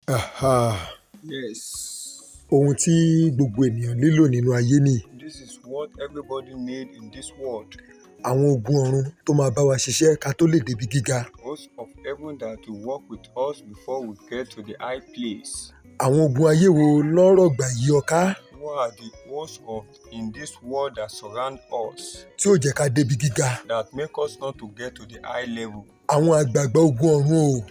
Aha. Yes, Ohun tí gbogbo ènìyàn nílò nínú ayé nìyí. this is what everybody need in this world. Àwọn ogun ọ̀run tó máa bá wa ṣiṣẹ́ ká tó lè débi gíga. Hosts of heaven that will work with us before we get to the high place. Àwọn ogun ayé wo lọ́rọ̀ gbà yí ọ ká Who are the hosts of in this world that surround us tí ò jẹ́ ká débi gíga? that make us not to get to the high level? Àwọn àgbààgbà ogun ọ̀run o.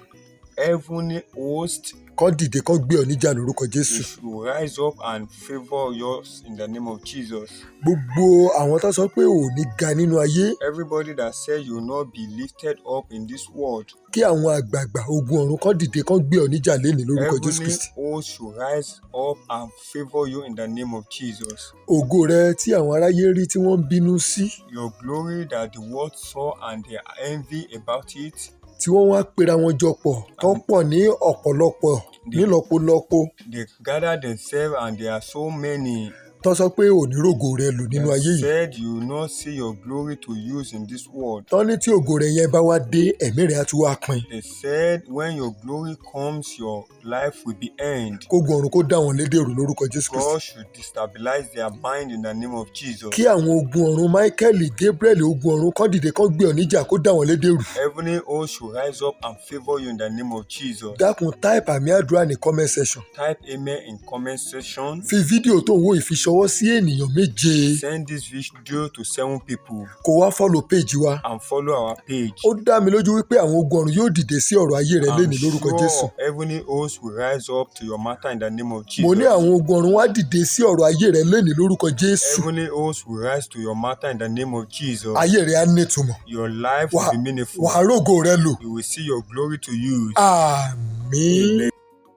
Heavenly host, Kán dìde kán gbé ọ níjà lórúkọ they Jésù. should rise up and favor us in the name of Jesus. Gbogbo àwọn tó sọ pé ò ní ga nínú ayé, Everybody that said you will not be lifted up in this world, kí àwọn àgbààgbà ogun ọ̀run kán dìde kán gbé ọ níjà lénìí lórúkọ Jésù heavenly Kristi. host should rise up and favor you in the name of Jesus. Ògo rẹ tí àwọn aráyé rí tí wọ́n ń bínú sí, Your glory that the world saw and they envy about it, tí wọ́n wá pera wọn jọ pọ̀, tán pọ̀ ní ọ̀pọ̀lọpọ̀ nílọ́pọ̀lọpọ̀, they gather themselves and there are so many. tán sọ pé ò ní rògo rẹ lò nínú ayé They yìí. said you will not see your glory to use in this world. Tán ní tí ògo rẹ yẹn bá wá dé, ẹ̀mí rẹ̀ á tún wá pin. They said when your glory comes, your life will be end. Kógun ọ̀run kó dá wọn lédèrú lórúkọ Jésù Kristi. God should destabilize their mind in the name of Jesus. Kí àwọn ogun ọ̀run Michael, Gabriel, ogun ọ̀run kán dìde kán gbé ọ níjà kó dá wọn lédèrú. Heavenly host should rise up and favor you in the name of Jesus. Dákun type àmì àdúrà ní comment section. Type amen in comment section. Fi fídíò tó ń wò ìfiṣọwọ́ sí ènìyàn méje. Send this video to 7 people Kó wá follow page wa. and follow our page. Ó dá mi lójú wípé àwọn ogun ọ̀run yóò dìde sí ọ̀rọ̀ ayé rẹ I'm lénìí lórúkọ Jésù. sure heavenly host will rise up to your matter in the name of Mo ní Jesus. àwọn ogun ọ̀run wá dìde sí ọ̀rọ̀ ayé rẹ lénìí lórúkọ Jésù. Heavenly host will rise to your matter in the name of Jesus. Ayé rẹ á nítumọ̀. Your life will be meaningful. Wàá rògo rẹ lò. You will see your glory to use. Àmín. Amen.